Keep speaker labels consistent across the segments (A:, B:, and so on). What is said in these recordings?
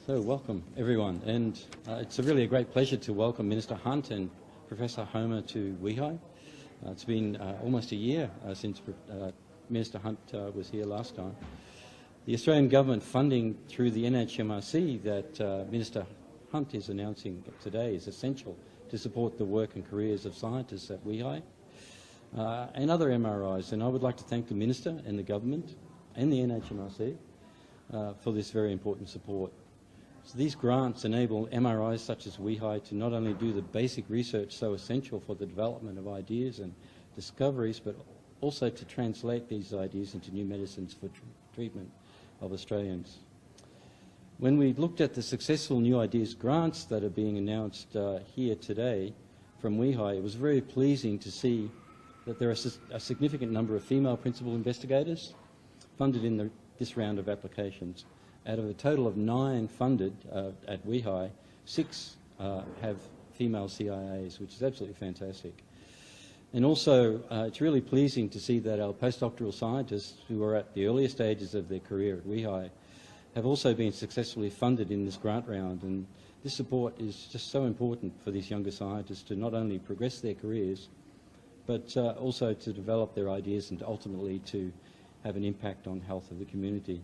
A: So welcome everyone, and it's really a great pleasure to welcome Minister Hunt and Professor Homer to Weehai. It's been almost a year since Minister Hunt was here last time. The Australian Government funding through the NHMRC that Minister Hunt is announcing today is essential to support the work and careers of scientists at Weehai and other MRIs, and I would like to thank the Minister and the Government and the NHMRC for this very important support. So these grants enable MRIs such as Weehai to not only do the basic research so essential for the development of ideas and discoveries, but also to translate these ideas into new medicines for treatment of Australians. When we looked at the successful new ideas grants that are being announced here today from Weehai, it was very pleasing to see that there are a significant number of female principal investigators funded in this round of applications. Out of a total of 9 funded at Weehai, 6 have female CIAs, which is absolutely fantastic. And also, it's really pleasing to see that our postdoctoral scientists who are at the earlier stages of their career at Weehai have also been successfully funded in this grant round. And this support is just so important for these younger scientists to not only progress their careers, but also to develop their ideas and ultimately to have an impact on health of the community.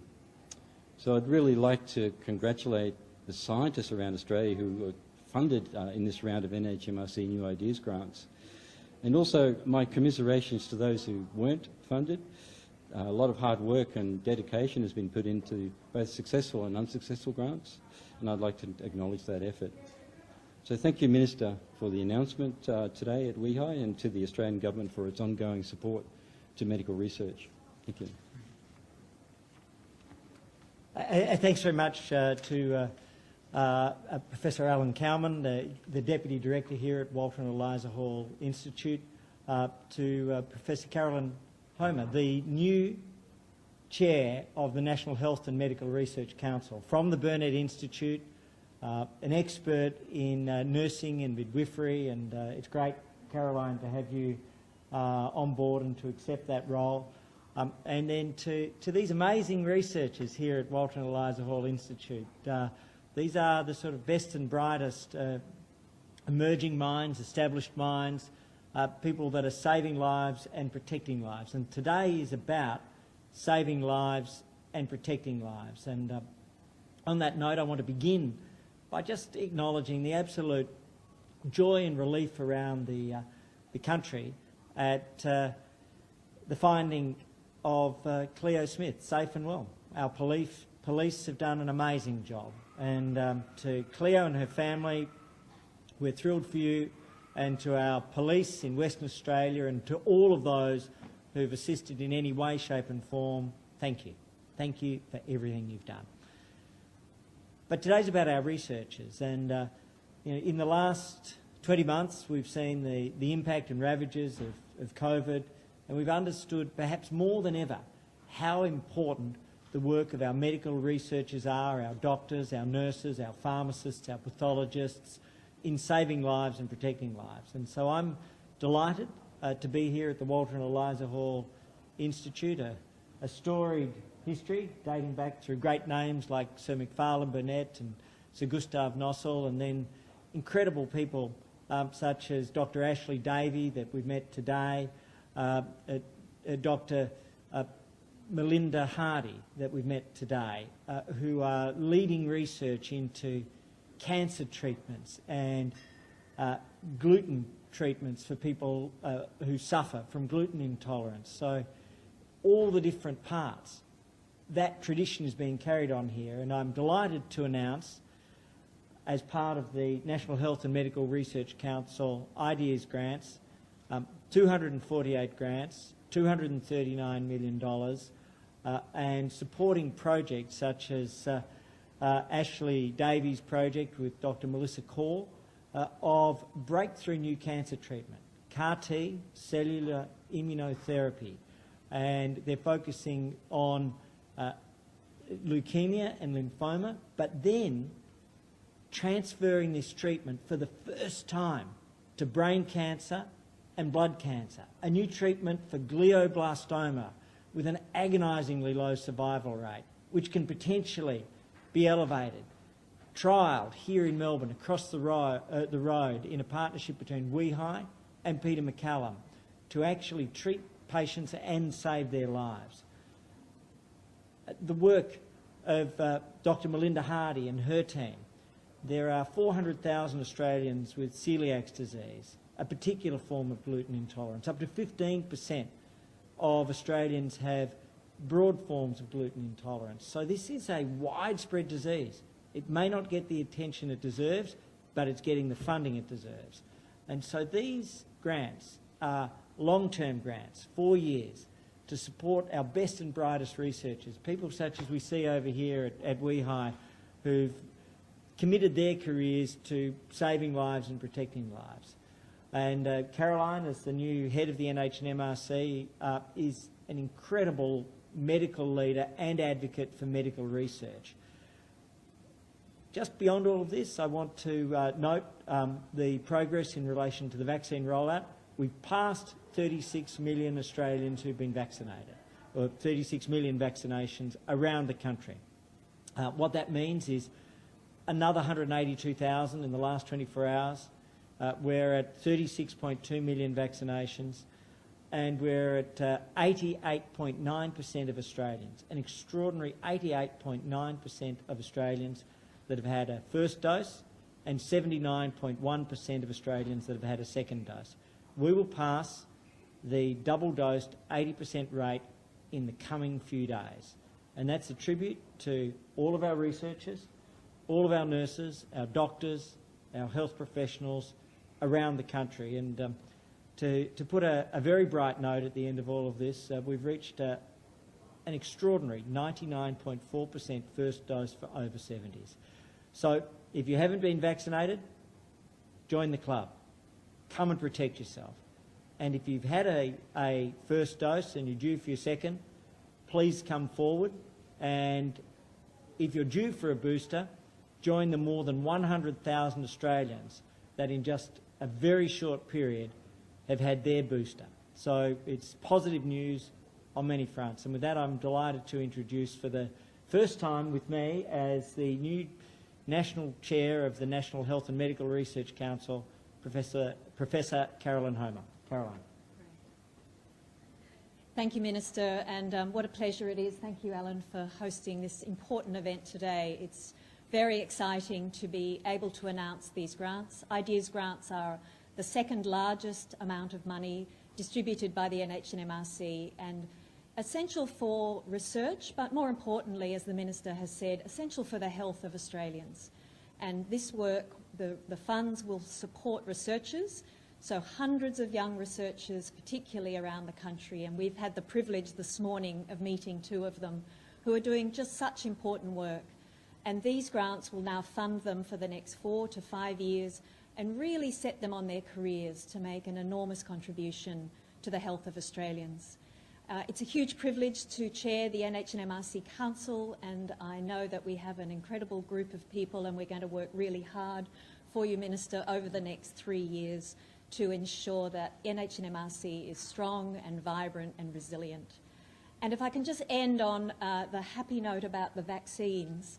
A: So I'd really like to congratulate the scientists around Australia who were funded in this round of NHMRC New Ideas grants. And also my commiserations to those who weren't funded. A lot of hard work and dedication has been put into both successful and unsuccessful grants, and I'd like to acknowledge that effort. So thank you, Minister, for the announcement today at Weehai, and to the Australian Government for its ongoing support to medical research. Thank you.
B: Thanks very much to Professor Alan Cowman, the Deputy Director here at Walter and Eliza Hall Institute, to Professor Carolyn Homer, the new Chair of the National Health and Medical Research Council from the Burnett Institute, an expert in nursing and midwifery, and it's great, Caroline, to have you on board and to accept that role. And then to these amazing researchers here at Walter and Eliza Hall Institute. These are the sort of best and brightest emerging minds, established minds, people that are saving lives and protecting lives. And today is about saving lives and protecting lives. And on that note, I want to begin by just acknowledging the absolute joy and relief around the country at the finding of Cleo Smith, safe and well. Our police have done an amazing job. And to Cleo and her family, we're thrilled for you, and to our police in Western Australia and to all of those who've assisted in any way, shape and form, thank you. Thank you for everything you've done. But today's about our researchers, and in the last 20 months we've seen the impact and ravages of COVID, and we've understood perhaps more than ever how important the work of our medical researchers are, our doctors, our nurses, our pharmacists, our pathologists, in saving lives and protecting lives. And so I'm delighted to be here at the Walter and Eliza Hall Institute, a storied history dating back through great names like Sir Macfarlane Burnet and Sir Gustav Nossal, and then incredible people such as Dr. Ashley Davey that we've met today, Dr. Melinda Hardy that we've met today, who are leading research into cancer treatments and gluten treatments for people who suffer from gluten intolerance. So all the different parts, that tradition is being carried on here, and I'm delighted to announce, as part of the National Health and Medical Research Council Ideas Grants, 248 grants, $239 million, and supporting projects such as Ashley Davies' project with Dr. Melissa Kaur of breakthrough new cancer treatment, CAR-T, cellular immunotherapy, and they're focusing on leukemia and lymphoma, but then transferring this treatment for the first time to brain cancer and blood cancer, a new treatment for glioblastoma with an agonisingly low survival rate, which can potentially be elevated trialled here in Melbourne across the road in a partnership between WEHI and Peter McCallum to actually treat patients and save their lives. The work of Dr. Melinda Hardy and her team. There are 400,000 Australians with celiac disease, a particular form of gluten intolerance. Up to 15% of Australians have broad forms of gluten intolerance. So this is a widespread disease. It may not get the attention it deserves, but it's getting the funding it deserves. And so these grants are long-term grants, 4 years, to support our best and brightest researchers, people such as we see over here at WEHI, who've committed their careers to saving lives and protecting lives. And Caroline, as the new head of the NHMRC, is an incredible medical leader and advocate for medical research. Just beyond all of this, I want to note the progress in relation to the vaccine rollout. We've passed 36 million Australians who've been vaccinated, or 36 million vaccinations around the country. What that means is another 182,000 in the last 24 hours. We're at 36.2 million vaccinations, and we're at 88.9% of Australians, an extraordinary 88.9% of Australians that have had a first dose, and 79.1% of Australians that have had a second dose. We will pass the double-dosed 80% rate in the coming few days. And that's a tribute to all of our researchers, all of our nurses, our doctors, our health professionals around the country. And to put a very bright note at the end of all of this, we've reached an extraordinary 99.4% first dose for over 70s. So if you haven't been vaccinated, join the club. Come and protect yourself. And if you've had a first dose and you're due for your second, please come forward. And if you're due for a booster, join the more than 100,000 Australians that in just a very short period have had their booster. So it's positive news on many fronts. And with that, I'm delighted to introduce for the first time with me as the new National Chair of the National Health and Medical Research Council, Professor Caroline Homer. Caroline.
C: Thank you, Minister, and what a pleasure it is. Thank you, Alan, for hosting this important event today. It's very exciting to be able to announce these grants. IDEAS grants are the second largest amount of money distributed by the NHMRC and essential for research, but more importantly, as the Minister has said, essential for the health of Australians. And this work, the funds will support researchers, so hundreds of young researchers, particularly around the country, and we've had the privilege this morning of meeting 2 of them who are doing just such important work. And these grants will now fund them for the next 4 to 5 years and really set them on their careers to make an enormous contribution to the health of Australians. It's a huge privilege to chair the NHMRC Council, and I know that we have an incredible group of people and we're going to work really hard for you, Minister, over the next 3 years to ensure that NHMRC is strong and vibrant and resilient. And if I can just end on the happy note about the vaccines,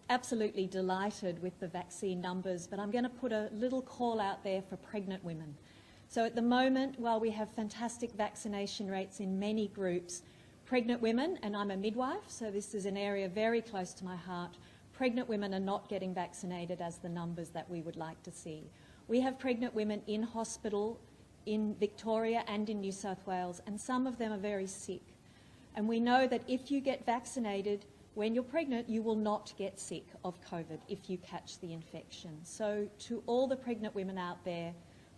C: absolutely delighted with the vaccine numbers, but I'm going to put a little call out there for pregnant women. So at the moment, while we have fantastic vaccination rates in many groups, pregnant women, and I'm a midwife, so this is an area very close to my heart, pregnant women are not getting vaccinated as the numbers that we would like to see. We have pregnant women in hospital in Victoria and in New South Wales, and some of them are very sick. And we know that if you get vaccinated when you're pregnant, you will not get sick of COVID if you catch the infection. So to all the pregnant women out there,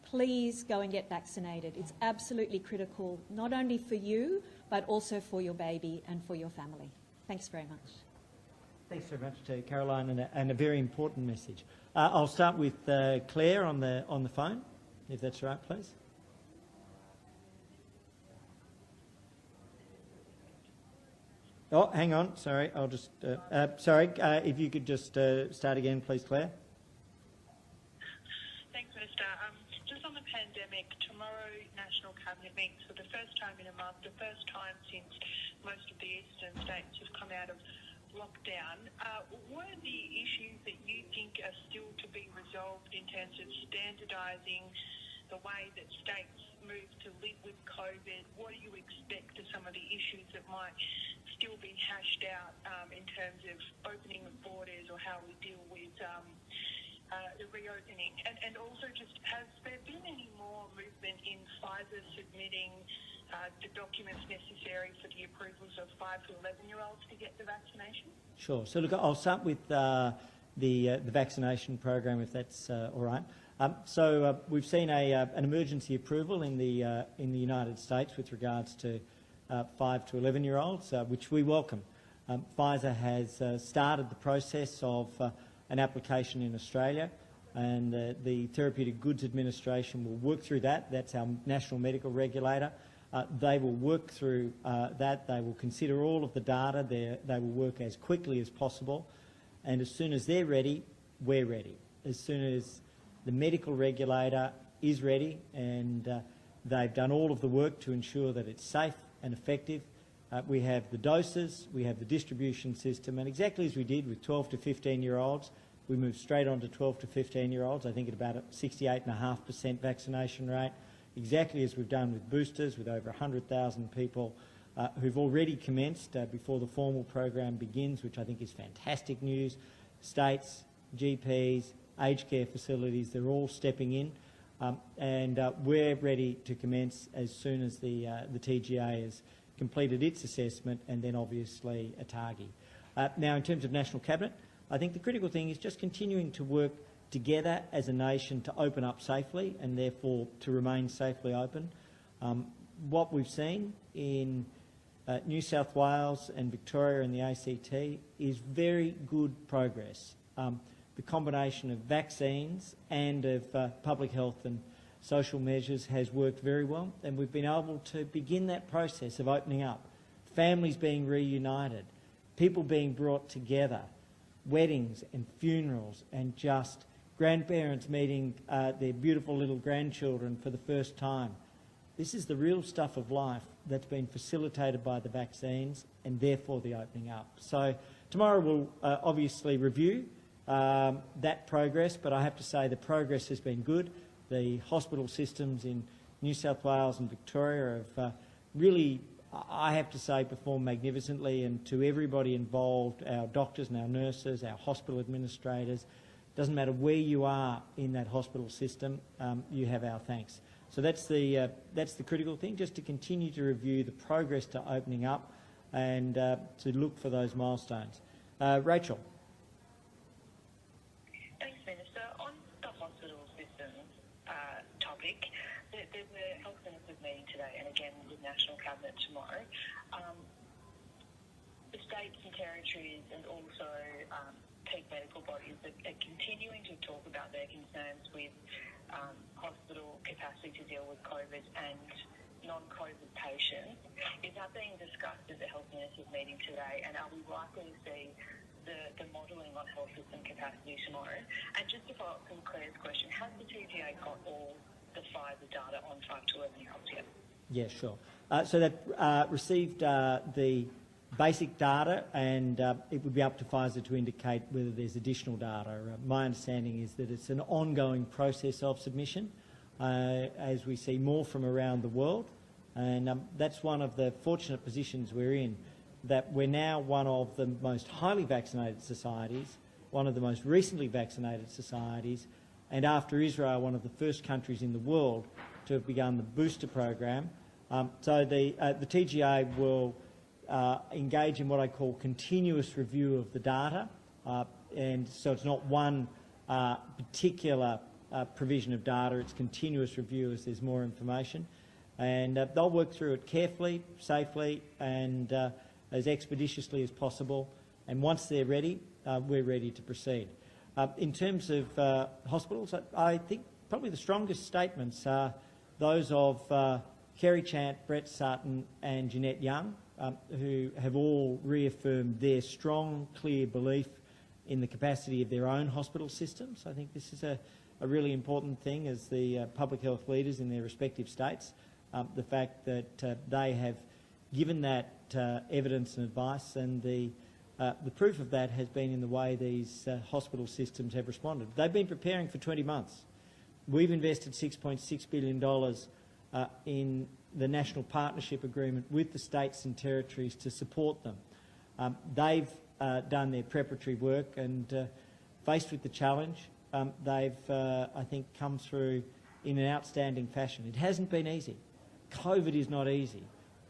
C: please go and get vaccinated. It's absolutely critical, not only for you, but also for your baby and for your family. Thanks very much.
B: Thanks very much to Caroline, and a very important message. I'll start with Claire on the phone, if that's right, please. Oh, hang on. Sorry, I'll just. If you could just start again, please, Claire.
D: Thanks, Minister. Just on the pandemic, tomorrow National Cabinet meets for the first time in a month, the first time since most of the eastern states have come out of lockdown, what are the issues that you think are still to be resolved in terms of standardising the way that states move to live with COVID? What do you expect are some of the issues that might still be hashed out in terms of opening of borders or how we deal with the reopening? And also just, has there been any more movement in Pfizer submitting the documents necessary for the approvals of 5 to 11-year-olds to get the vaccination?
B: Sure. So look, I'll start with the vaccination program, if that's all right. We've seen an emergency approval in the United States with regards to 5 to 11-year-olds, which we welcome. Pfizer has started the process of an application in Australia, and the Therapeutic Goods Administration will work through that. That's our national medical regulator. They will work through that. They will consider all of the data. They will work as quickly as possible. And as soon as they're ready, we're ready. As soon as the medical regulator is ready and they've done all of the work to ensure that it's safe and effective, we have the doses, we have the distribution system, and exactly as we did with 12 to 15-year-olds, we moved straight on to 12 to 15-year-olds, I think at about a 68.5% vaccination rate, exactly as we've done with boosters, with over 100,000 people who've already commenced before the formal program begins, which I think is fantastic news. States, GPs, aged care facilities, they're all stepping in, and we're ready to commence as soon as the TGA has completed its assessment, and then obviously ATAGI. Now, in terms of National Cabinet, I think the critical thing is just continuing to work together as a nation to open up safely and therefore to remain safely open. What we've seen in New South Wales and Victoria and the ACT is very good progress. The combination of vaccines and of public health and social measures has worked very well, and we've been able to begin that process of opening up, families being reunited, people being brought together, weddings and funerals, and just grandparents meeting their beautiful little grandchildren for the first time. This is the real stuff of life that's been facilitated by the vaccines and therefore the opening up. So tomorrow we'll obviously review that progress, but I have to say the progress has been good. The hospital systems in New South Wales and Victoria have really, I have to say, performed magnificently, and to everybody involved, our doctors and our nurses, our hospital administrators, doesn't matter where you are in that hospital system, you have our thanks. So that's the critical thing, just to continue to review the progress to opening up and to look for those milestones. Rachel.
D: Thanks, Minister. On the hospital system topic, there's a health ministers meeting today, and again with National Cabinet tomorrow. The states and territories and also peak medical bodies are continuing to talk about their concerns with hospital capacity to deal with COVID and non-COVID patients. Is that being discussed at the health ministers meeting today, and are we likely to see the modelling on health system capacity tomorrow? And just to follow up from Claire's question, has the TGA got all the Pfizer data on 5 to 11-year-olds yet?
B: Yeah, sure. So they've received the basic data, and it would be up to Pfizer to indicate whether there's additional data. My understanding is that it's an ongoing process of submission as we see more from around the world, and that's one of the fortunate positions we're in, that we're now one of the most highly vaccinated societies, one of the most recently vaccinated societies, and after Israel, one of the first countries in the world to have begun the booster program. So the TGA will engage in what I call continuous review of the data, and so it's not one particular provision of data, it's continuous review as there's more information, and they'll work through it carefully, safely, and as expeditiously as possible, and once they're ready, we're ready to proceed. In terms of hospitals, I think probably the strongest statements are those of Kerry Chant, Brett Sutton and Jeanette Young, who have all reaffirmed their strong, clear belief in the capacity of their own hospital systems. I think this is a really important thing as the public health leaders in their respective states, the fact that they have given that evidence and advice, and the The proof of that has been in the way these hospital systems have responded. They've been preparing for 20 months. We've invested $6.6 billion in the National Partnership Agreement with the states and territories to support them. They've done their preparatory work and, faced with the challenge, they've, I think, come through in an outstanding fashion. It hasn't been easy. COVID is not easy,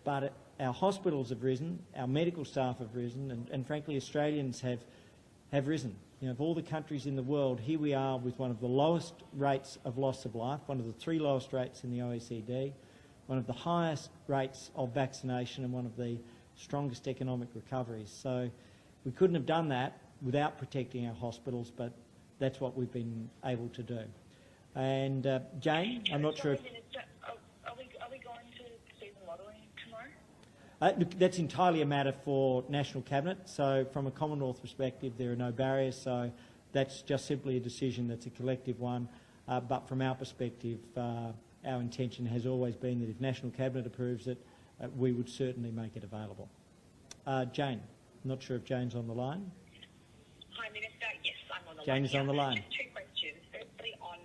B: but our hospitals have risen, our medical staff have risen, and frankly Australians have risen. You know, of all the countries in the world, here we are with one of the lowest rates of loss of life, one of the 3 lowest rates in the OECD, one of the highest rates of vaccination and one of the strongest economic recoveries. So we couldn't have done that without protecting our hospitals, but that's what we've been able to do. And Jane, I'm not sure if...
D: Are we going to see the modelling tomorrow?
B: Look, that's entirely a matter for National Cabinet. So from a Commonwealth perspective, there are no barriers. So that's just simply a decision that's a collective one. But from our perspective, our intention has always been that if National Cabinet approves it, we would certainly make it available. Jane, I'm not sure if Jane's on the line.
E: Hi, Minister. Yes, I'm on the line.
B: Jane is on the line.
E: Just 2 questions. Firstly, on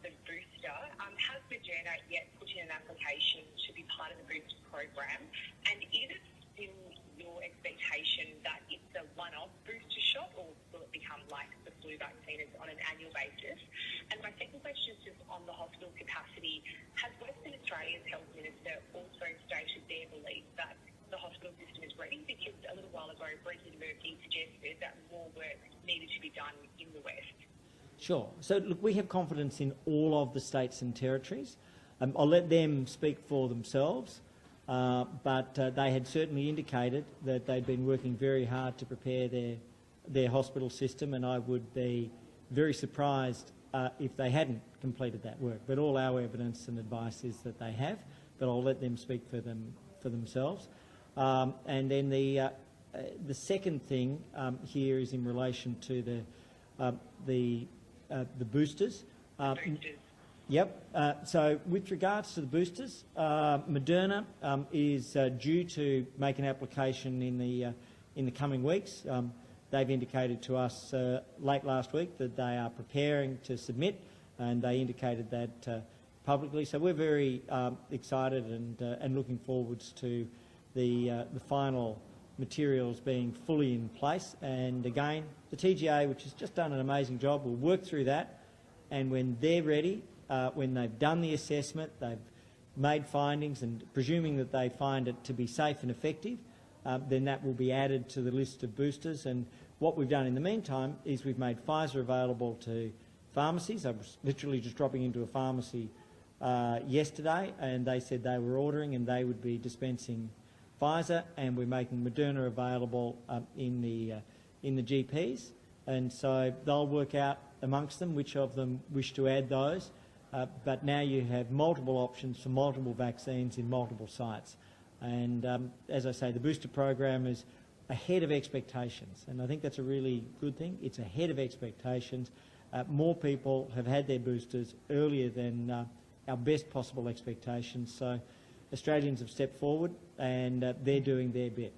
E: the booster, has Moderna yet put in an application to be part of the booster program? And is it still your expectation that it's a one-off booster shot, or will it become like the flu vaccine on an annual basis? And my second question is just on the hospital capacity. Has Western Australia's Health Minister also stated their belief that the hospital system is ready? Because a little while ago, Brendan Murphy suggested that more work needed to be done in the West.
B: Sure. So, look, we have confidence in all of the states and territories. I'll let them speak for themselves, but they had certainly indicated that they'd been working very hard to prepare their hospital system, and I would be very surprised if they hadn't completed that work. But all our evidence and advice is that they have, but I'll let them speak for themselves. And then the second thing here is in relation to the boosters. Yep. So with regards to the boosters, Moderna is due to make an application in the coming weeks. They've indicated to us late last week that they are preparing to submit, and they indicated that publicly. So we're very excited and looking forwards to the final materials being fully in place. And again, the TGA, which has just done an amazing job, will work through that, and when they're ready, when they've done the assessment, they've made findings, and presuming that they find it to be safe and effective, then that will be added to the list of boosters. And what we've done in the meantime is we've made Pfizer available to pharmacies. I was literally just dropping into a pharmacy yesterday, and they said they were ordering and they would be dispensing Pfizer, and we're making Moderna available in the GPs, and so they'll work out amongst them which of them wish to add those. But now you have multiple options for multiple vaccines in multiple sites, and as I say, the booster program is ahead of expectations, and I think that's a really good thing. It's ahead of expectations. More people have had their boosters earlier than our best possible expectations. So Australians have stepped forward, and they're doing their bit.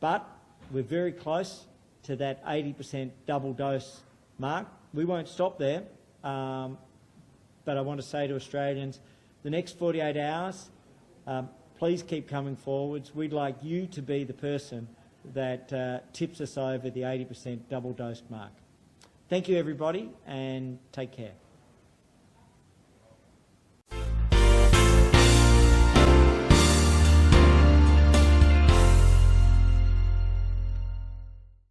B: But we're very close to that 80% double dose mark. We won't stop there, but I want to say to Australians, the next 48 hours, please keep coming forwards. We'd like you to be the person that tips us over the 80% double dose mark. Thank you, everybody, and take care.